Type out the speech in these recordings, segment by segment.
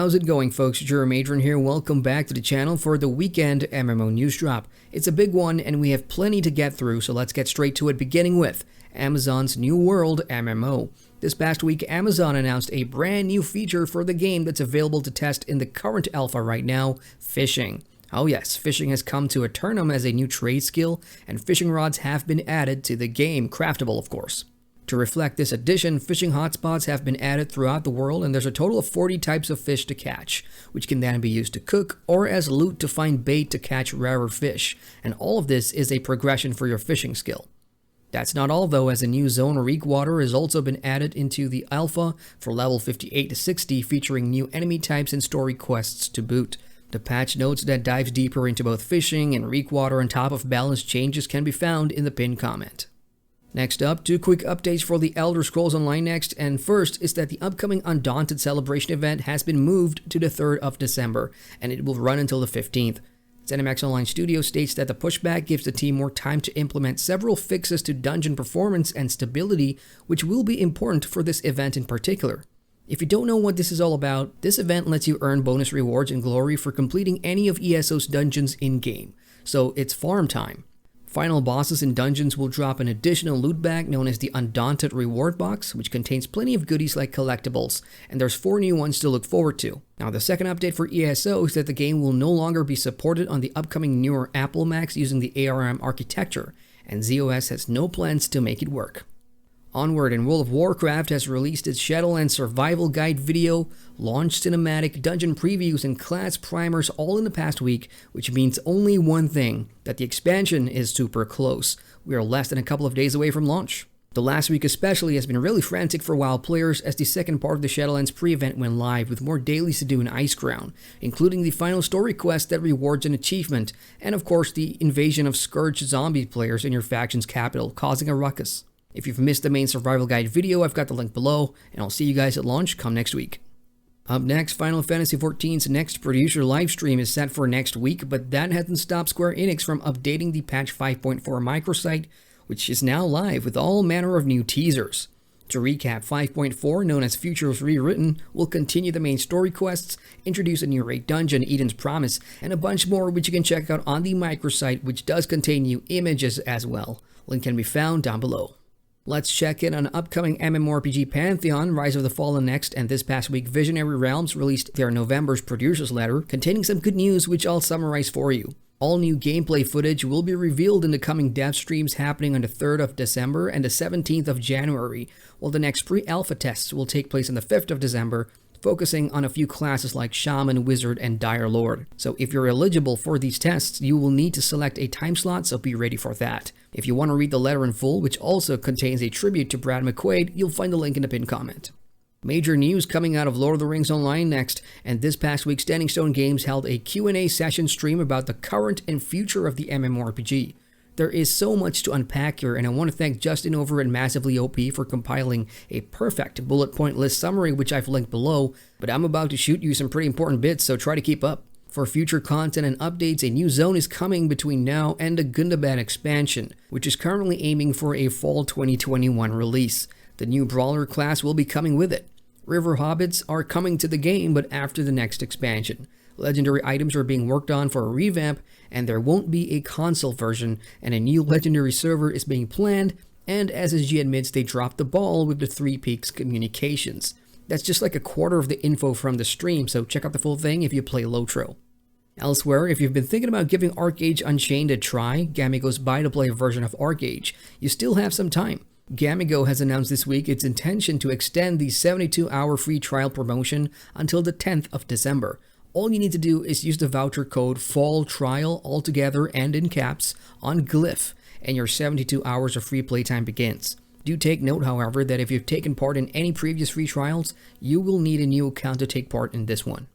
How's it going, folks? Adrian here. Welcome back to the channel for the weekend MMO news drop. It's a big one and we have plenty to get through, so let's get straight to it, beginning with Amazon's New World MMO. This past week, Amazon announced a brand new feature for the game that's available to test in the current alpha right now, fishing. Oh yes, fishing has come to Eternum as a new trade skill, and fishing rods have been added to the game, craftable of course. To reflect this addition, fishing hotspots have been added throughout the world, and there's a total of 40 types of fish to catch, which can then be used to cook or as loot to find bait to catch rarer fish, and all of this is a progression for your fishing skill. That's not all though, as a new zone, Reekwater, has also been added into the alpha for level 58 to 60, featuring new enemy types and story quests to boot. The patch notes that dives deeper into both fishing and Reekwater on top of balance changes can be found in the pinned comment. Next up, two quick updates for the Elder Scrolls Online next, and first is that the upcoming Undaunted Celebration event has been moved to the 3rd of December, and it will run until the 15th. ZeniMax Online Studio states that the pushback gives the team more time to implement several fixes to dungeon performance and stability, which will be important for this event in particular. If you don't know what this is all about, this event lets you earn bonus rewards and glory for completing any of ESO's dungeons in-game, so it's farm time. Final bosses in dungeons will drop an additional loot bag known as the Undaunted Reward Box, which contains plenty of goodies like collectibles, and there's 4 new ones to look forward to. Now, the second update for ESO is that the game will no longer be supported on the upcoming newer Apple Macs using the ARM architecture, and ZOS has no plans to make it work. Onward, and World of Warcraft has released its Shadowlands Survival Guide video, launch cinematic, dungeon previews, and class primers all in the past week, which means only one thing, that the expansion is super close. We are less than a couple of days away from launch. The last week especially has been really frantic for WoW players, as the second part of the Shadowlands pre-event went live with more dailies to do in Icecrown, including the final story quest that rewards an achievement, and of course the invasion of Scourge zombie players in your faction's capital, causing a ruckus. If you've missed the main survival guide video, I've got the link below, and I'll see you guys at launch come next week. Up next, Final Fantasy XIV's next producer livestream is set for next week, but that hasn't stopped Square Enix from updating the patch 5.4 microsite, which is now live with all manner of new teasers. To recap, 5.4, known as Futures Rewritten, will continue the main story quests, introduce a new raid dungeon, Eden's Promise, and a bunch more which you can check out on the microsite, which does contain new images as well. Link can be found down below. Let's check in on upcoming MMORPG Pantheon, Rise of the Fallen next, and this past week Visionary Realms released their November's Producer's Letter, containing some good news which I'll summarize for you. All new gameplay footage will be revealed in the coming dev streams happening on the 3rd of December and the 17th of January, while the next pre-alpha tests will take place on the 5th of December, focusing on a few classes like Shaman, Wizard, and Dire Lord. So if you're eligible for these tests, you will need to select a time slot, so be ready for that. If you want to read the letter in full, which also contains a tribute to Brad McQuaid, you'll find the link in the pinned comment. Major news coming out of Lord of the Rings Online next, and this past week Standing Stone Games held a Q&A session stream about the current and future of the MMORPG. There is so much to unpack here, and I want to thank Justin over at Massively OP for compiling a perfect bullet point list summary, which I've linked below, but I'm about to shoot you some pretty important bits, so try to keep up. For future content and updates, a new zone is coming between now and the Gundabad expansion, which is currently aiming for a fall 2021 release. The new Brawler class will be coming with it. River Hobbits are coming to the game, but after the next expansion. Legendary items are being worked on for a revamp, and there won't be a console version, and a new legendary server is being planned, and as SSG admits, they dropped the ball with the Three Peaks communications. That's just like a quarter of the info from the stream, so check out the full thing if you play LOTRO. Elsewhere, if you've been thinking about giving ArcAge Unchained a try, Gamigo's buy-to-play version of ArcAge, you still have some time. Gamigo has announced this week its intention to extend the 72-hour free trial promotion until the 10th of December. All you need to do is use the voucher code FALLTRIAL altogether and in caps on Glyph, and your 72 hours of free playtime begins. Do take note, however, that if you've taken part in any previous free trials, you will need a new account to take part in this one.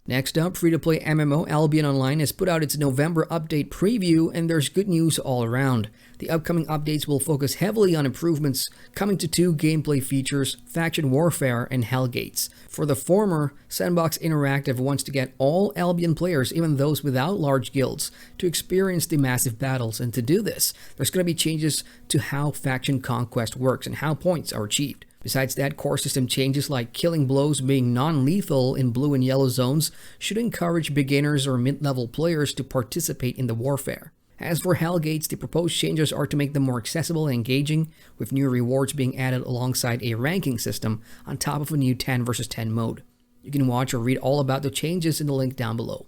Next up, free-to-play MMO Albion Online has put out its November update preview, and there's good news all around. The upcoming updates will focus heavily on improvements coming to 2 gameplay features, Faction Warfare and Hellgates. For the former, Sandbox Interactive wants to get all Albion players, even those without large guilds, to experience the massive battles, and to do this, there's going to be changes to how faction conquest works and how points are achieved. Besides that, core system changes like killing blows being non-lethal in blue and yellow zones should encourage beginners or mid-level players to participate in the warfare. As for Hellgates, the proposed changes are to make them more accessible and engaging, with new rewards being added alongside a ranking system on top of a new 10 vs 10 mode. You can watch or read all about the changes in the link down below.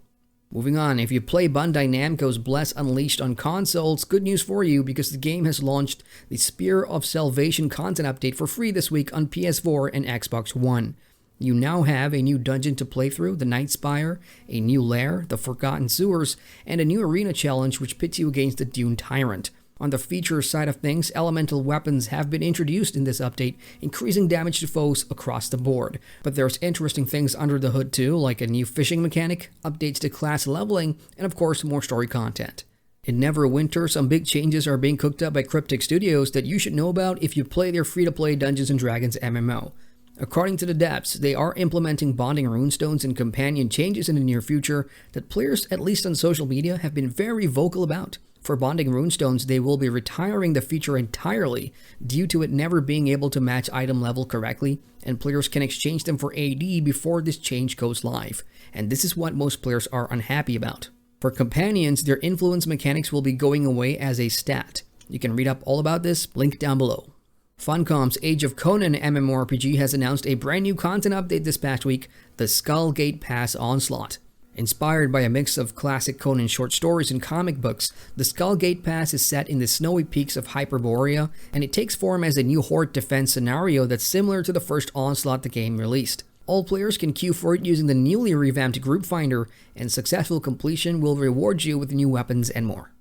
Moving on, if you play Bandai Namco's Bless Unleashed on consoles, good news for you because the game has launched the Spear of Salvation content update for free this week on PS4 and Xbox One. You now have a new dungeon to play through, the Night Spire, a new lair, the Forgotten Sewers, and a new arena challenge which pits you against the Dune Tyrant. On the feature side of things, elemental weapons have been introduced in this update, increasing damage to foes across the board. But there's interesting things under the hood too, like a new fishing mechanic, updates to class leveling, and of course more story content. In Neverwinter, some big changes are being cooked up by Cryptic Studios that you should know about if you play their free-to-play Dungeons & Dragons MMO. According to the devs, they are implementing bonding runestones and companion changes in the near future that players, at least on social media, have been very vocal about. For bonding runestones, they will be retiring the feature entirely due to it never being able to match item level correctly, and players can exchange them for AD before this change goes live, and this is what most players are unhappy about. For companions, their influence mechanics will be going away as a stat. You can read up all about this, link down below. Funcom's Age of Conan MMORPG has announced a brand new content update this past week, the Skullgate Pass Onslaught. Inspired by a mix of classic Conan short stories and comic books, the Skullgate Pass is set in the snowy peaks of Hyperborea, and it takes form as a new horde defense scenario that's similar to the first Onslaught the game released. All players can queue for it using the newly revamped Group Finder, and successful completion will reward you with new weapons and more.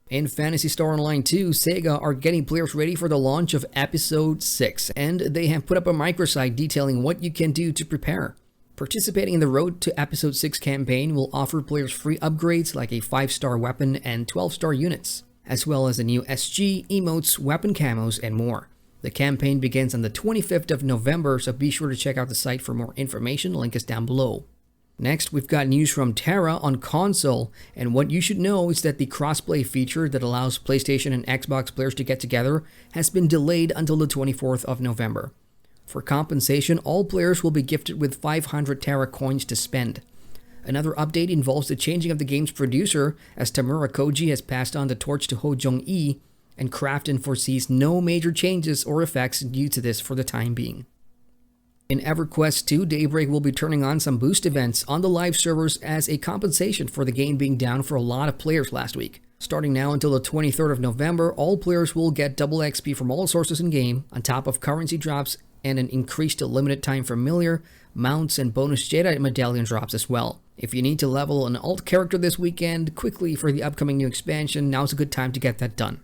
In Phantasy Star Online 2, Sega are getting players ready for the launch of Episode 6, and they have put up a microsite detailing what you can do to prepare. Participating in the Road to Episode 6 campaign will offer players free upgrades like a 5-star weapon and 12-star units, as well as the new SG, emotes, weapon camos, and more. The campaign begins on the 25th of November, so be sure to check out the site for more information, link is down below. Next, we've got news from Terra on console, and what you should know is that the crossplay feature that allows PlayStation and Xbox players to get together has been delayed until the 24th of November. For compensation, all players will be gifted with 500 Terra coins to spend. Another update involves the changing of the game's producer, as Tamura Koji has passed on the torch to Ho Jong-ii, and Krafton foresees no major changes or effects due to this for the time being. In EverQuest 2, Daybreak will be turning on some boost events on the live servers as a compensation for the game being down for a lot of players last week. Starting now until the 23rd of November, all players will get double XP from all sources in-game, on top of currency drops and an increased limited time familiar, mounts, and bonus Jedi medallion drops as well. If you need to level an alt character this weekend quickly for the upcoming new expansion, now's a good time to get that done.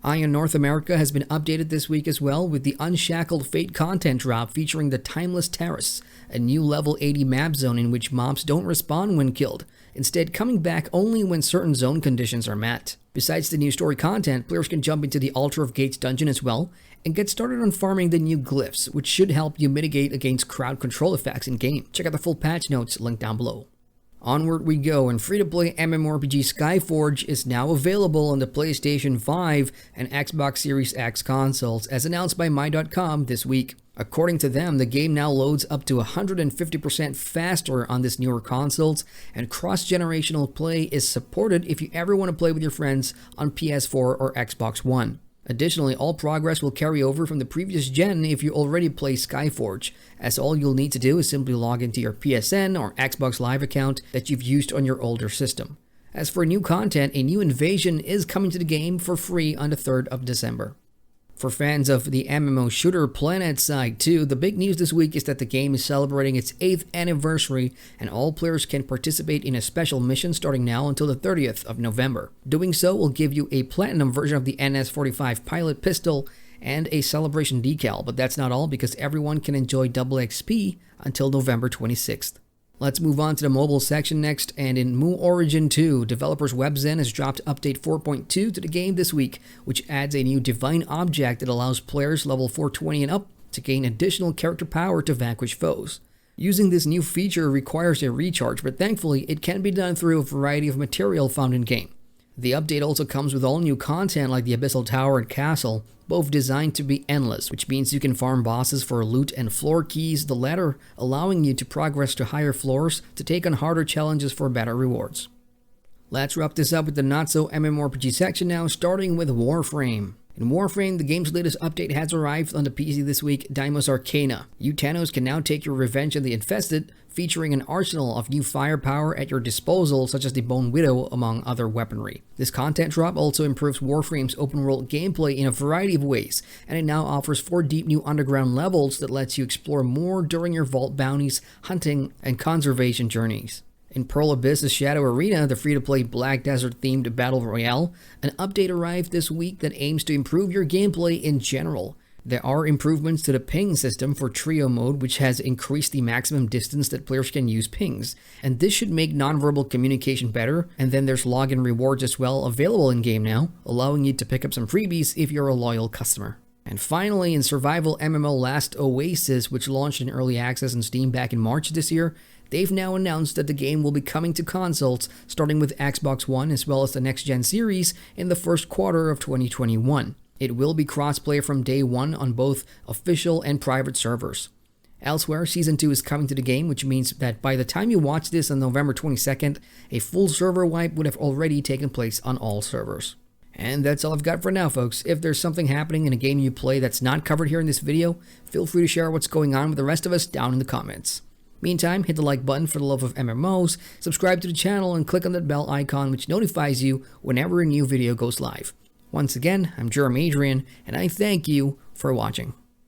Ion North America has been updated this week as well with the Unshackled Fate content drop featuring the Timeless Terrace, a new level 80 map zone in which mobs don't respawn when killed, instead coming back only when certain zone conditions are met. Besides the new story content, players can jump into the Altar of Gates dungeon as well, and get started on farming the new glyphs, which should help you mitigate against crowd control effects in-game. Check out the full patch notes, link down below. Onward we go, and free-to-play MMORPG Skyforge is now available on the PlayStation 5 and Xbox Series X consoles, as announced by My.com this week. According to them, the game now loads up to 150% faster on this newer consoles, and cross-generational play is supported if you ever want to play with your friends on PS4 or Xbox One. Additionally, all progress will carry over from the previous gen if you already play Skyforge, as all you'll need to do is simply log into your PSN or Xbox Live account that you've used on your older system. As for new content, a new invasion is coming to the game for free on the 3rd of December. For fans of the MMO shooter PlanetSide 2, the big news this week is that the game is celebrating its 8th anniversary, and all players can participate in a special mission starting now until the 30th of November. Doing so will give you a platinum version of the NS-45 pilot pistol and a celebration decal, but that's not all because everyone can enjoy double XP until November 26th. Let's move on to the mobile section next, and in Mu Origin 2, developers WebZen has dropped update 4.2 to the game this week, which adds a new divine object that allows players level 420 and up to gain additional character power to vanquish foes. Using this new feature requires a recharge, but thankfully it can be done through a variety of material found in-game. The update also comes with all new content like the Abyssal Tower and Castle, both designed to be endless, which means you can farm bosses for loot and floor keys, the latter allowing you to progress to higher floors to take on harder challenges for better rewards. Let's wrap this up with the Not-so-MMORPG section now, starting with Warframe. In Warframe, the game's latest update has arrived on the PC this week, Deimos Arcana. You Thanos can now take your revenge on the infested, featuring an arsenal of new firepower at your disposal, such as the Bone Widow, among other weaponry. This content drop also improves Warframe's open-world gameplay in a variety of ways, and it now offers 4 deep new underground levels that lets you explore more during your vault bounties, hunting, and conservation journeys. In Pearl Abyss's Shadow Arena, the free-to-play Black Desert-themed Battle Royale, an update arrived this week that aims to improve your gameplay in general. There are improvements to the ping system for Trio mode, which has increased the maximum distance that players can use pings, and this should make nonverbal communication better. And then there's login rewards as well available in-game now, allowing you to pick up some freebies if you're a loyal customer. And finally, in survival MMO Last Oasis, which launched in early access on Steam back in March this year, they've now announced that the game will be coming to consoles, starting with Xbox One as well as the next-gen series in the first quarter of 2021. It will be cross-play from day one on both official and private servers. Elsewhere, Season 2 is coming to the game, which means that by the time you watch this on November 22nd, a full server wipe would have already taken place on all servers. And that's all I've got for now, folks. If there's something happening in a game you play that's not covered here in this video, feel free to share what's going on with the rest of us down in the comments. Meantime, hit the like button for the love of MMOs, subscribe to the channel, and click on that bell icon which notifies you whenever a new video goes live. Once again, I'm Adrian, and I thank you for watching.